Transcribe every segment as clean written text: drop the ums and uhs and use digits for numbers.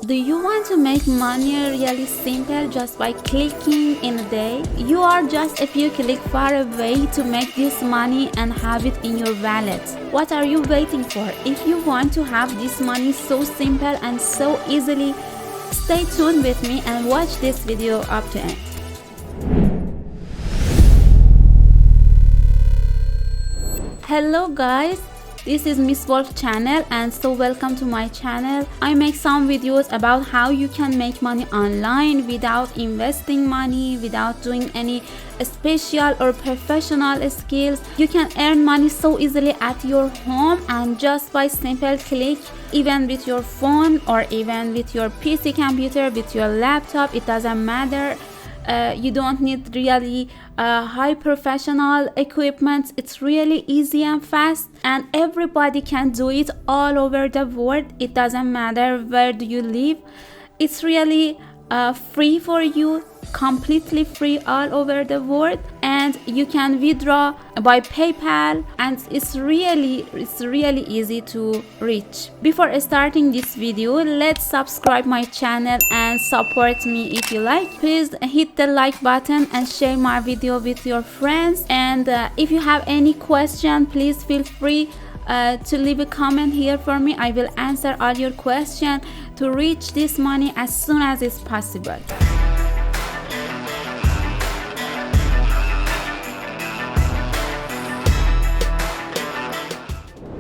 Do you want to make money really simple just by clicking in a day? You are just a few clicks far away to make this money and have it in your wallet. What are you waiting for? If you want to have this money so simple and so easily, stay tuned with me and watch this video up to end. Hello guys, this is Miss Wolf channel, and so welcome to my channel. I make some videos about how you can make money online without investing money, without doing any special or professional skills. You can earn money so easily at your home and just by simple click, even with your phone or even with your PC computer, with your laptop, it doesn't matter. You don't need really high professional equipment. It's really easy and fast, and everybody can do it all over the world. It doesn't matter where do you live. It's really free for you, completely free all over the world, and you can withdraw by PayPal, and it's really easy to reach. Before starting this video, let's subscribe my channel and support me if you like. Please hit the like button and share my video with your friends, and if you have any question, please feel free to leave a comment here for me. I will answer all your questions to reach this money as soon as it's possible.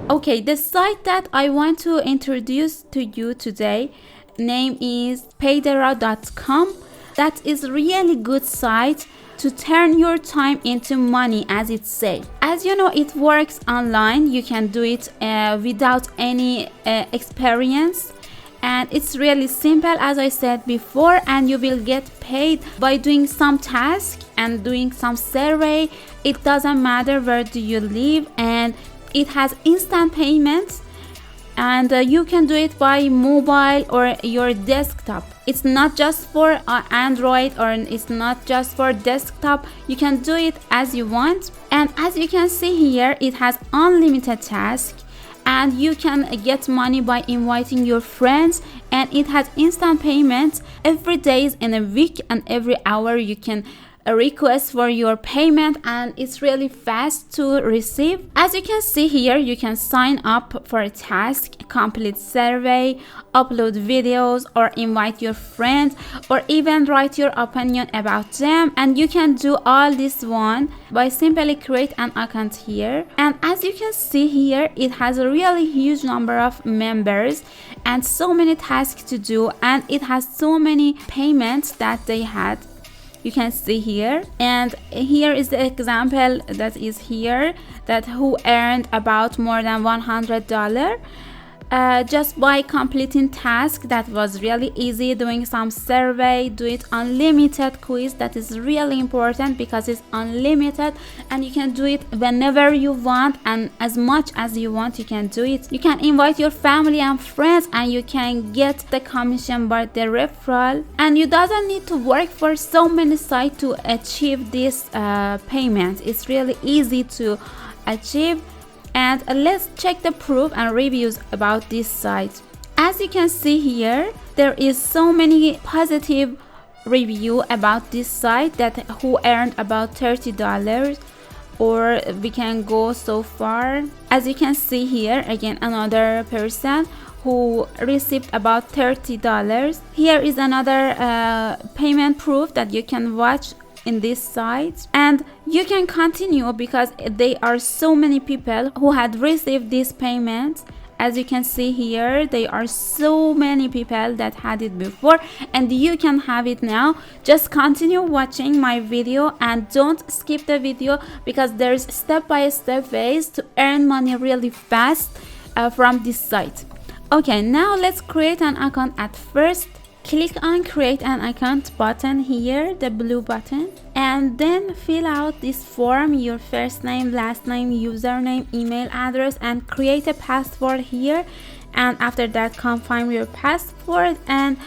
Okay, the site that I want to introduce to you today name is Paidera.com. That is really good site to turn your time into money, as it say. As you know, it works online. You can do it without any experience, and it's really simple, as I said before, and you will get paid by doing some task and doing some survey. It doesn't matter where do you live, and it has instant payments, and you can do it by mobile or your desktop. It's not just for Android, or it's not just for desktop. You can do it as you want, and as you can see here, it has unlimited tasks, and you can get money by inviting your friends, and it has instant payments every day in a week, and every hour you can request for your payment, and it's really fast to receive. As you can see here, you can sign up for a task, complete survey, upload videos, or invite your friends, or even write your opinion about them, and you can do all this one by simply create an account here. And as you can see here, it has a really huge number of members and so many tasks to do, and it has so many payments that they had. You can see here, and here is the example that is here, that who earned about more than $100 just by completing task. That was really easy. Doing some survey, do it unlimited quiz. That is really important because it's unlimited, and you can do it whenever you want and as much as you want. You can do it. You can invite your family and friends, and you can get the commission by the referral, and you doesn't need to work for so many sites to achieve this payment. It's really easy to achieve. And let's check the proof and reviews about this site. As you can see here, there is so many positive review about this site, that who earned about $30, or we can go so far. As you can see here, again another person who received about $30. Here is another payment proof that you can watch in this site, and you can continue because there are so many people who had received this payment. As you can see here, there are so many people that had it before, and you can have it now. Just continue watching my video and don't skip the video, because there's step-by-step ways to earn money really fast from this site. Okay, now let's create an account. At first, click on create an account button here, the blue button, and then fill out this form, your first name, last name, username, email address, and create a password here. And after that, confirm your password and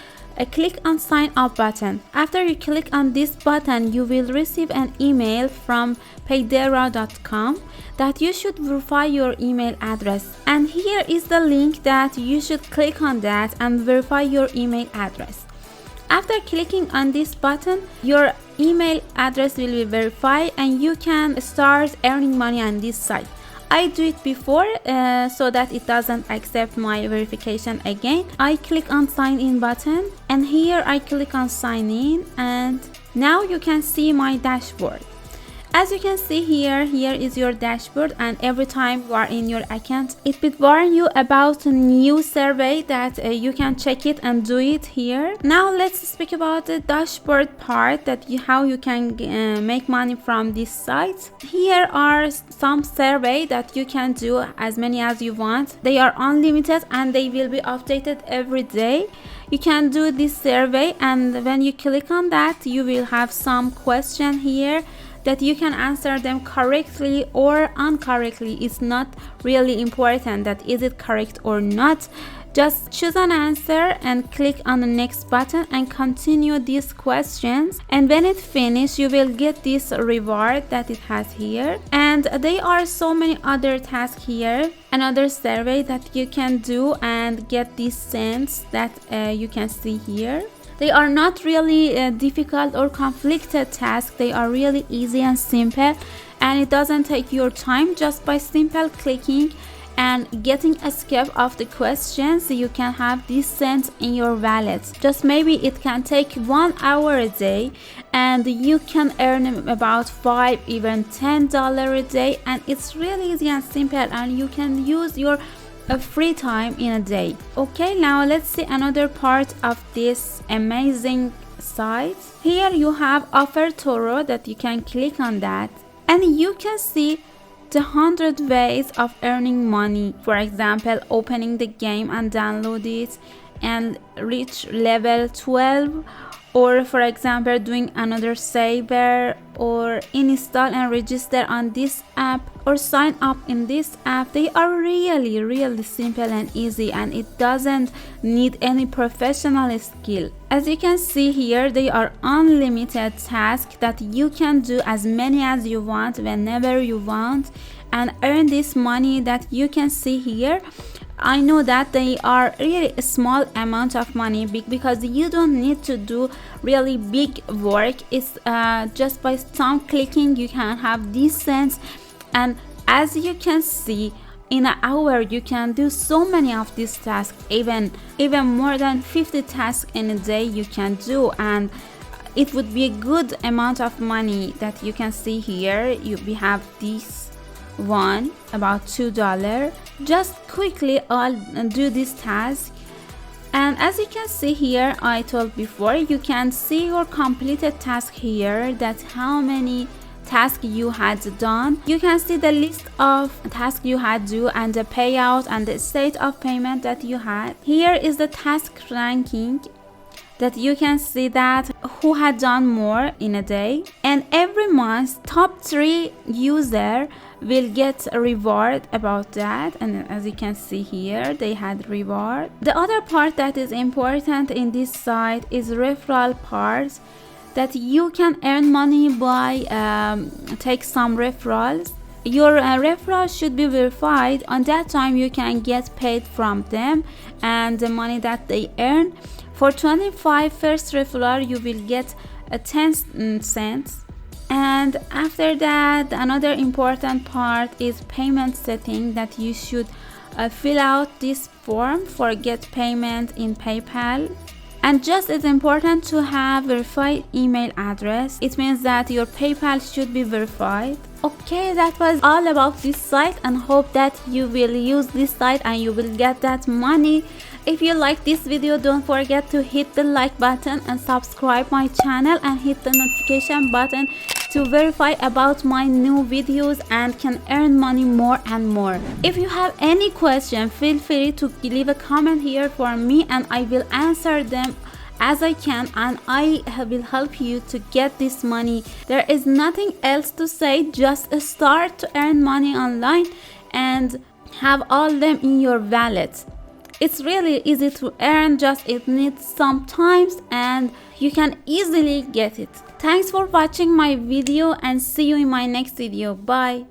click on sign up button. After you click on this button, you will receive an email from Paidera.com that you should verify your email address. And here is the link that you should click on that and verify your email address. After clicking on this button, your email address will be verified and you can start earning money on this site. I do it before so that it doesn't accept my verification again. I click on sign in button and here I click on sign in, and now you can see my dashboard. As you can see here is your dashboard, and every time you are in your account, it will warn you about a new survey that you can check it and do it here. Now let's speak about the dashboard part, that how you can make money from this site. Here are some survey that you can do as many as you want. They are unlimited and they will be updated every day. You can do this survey, and when you click on that, you will have some question here that you can answer them correctly or incorrectly. It's not really important that is it correct or not. Just choose an answer and click on the next button and continue these questions, and when it finishes you will get this reward that it has here. And there are so many other tasks here, another survey that you can do and get these cents that you can see here. They are not really difficult or conflicted tasks. They are really easy and simple, and it doesn't take your time. Just by simple clicking and getting a skip of the questions, you can have these cents in your wallet. Just maybe it can take 1 hour a day, and you can earn about $5, even $10 a day, and it's really easy and simple, and you can use your free time in a day. Okay, now let's see another part of this amazing site. Here you have offer Toro that you can click on that, and you can see the 100 ways of earning money. For example, opening the game and download it and reach level 12, or for example doing another saver, or install and register on this app, or sign up in this app. They are really simple and easy, and it doesn't need any professional skill. As you can see here, they are unlimited tasks that you can do as many as you want whenever you want and earn this money that you can see here. I know that they are really a small amount of money because you don't need to do really big work. It's just by some clicking you can have these cents, and as you can see, in an hour you can do so many of these tasks, even more than 50 tasks in a day you can do, and it would be a good amount of money that you can see here. We have this one about $2. Just quickly I'll do this task, and as you can see here, I told before, you can see your completed task here, that how many tasks you had done. You can see the list of tasks you had do and the payout and the state of payment that you had. Here is the task ranking that you can see that who had done more in a day, and every month top 3 user will get a reward about that, and as you can see here they had reward. The other part that is important in this site is referral part, that you can earn money by take some referrals. Your referral should be verified. On that time you can get paid from them and the money that they earn. For 25 first referral you will get 10 cents. And after that, another important part is payment setting, that you should fill out this form for get payment in PayPal. And just as important to have verified email address. It means that your PayPal should be verified. Okay, that was all about this site, and hope that you will use this site and you will get that money. If you like this video, don't forget to hit the like button and subscribe my channel and hit the notification button to verify about my new videos and can earn money more and more. If you have any question, feel free to leave a comment here for me and I will answer them as I can, and I will help you to get this money. There is nothing else to say, just start to earn money online and have all them in your wallet. It's really easy to earn, just it needs some time and you can easily get it. Thanks for watching my video and see you in my next video. Bye.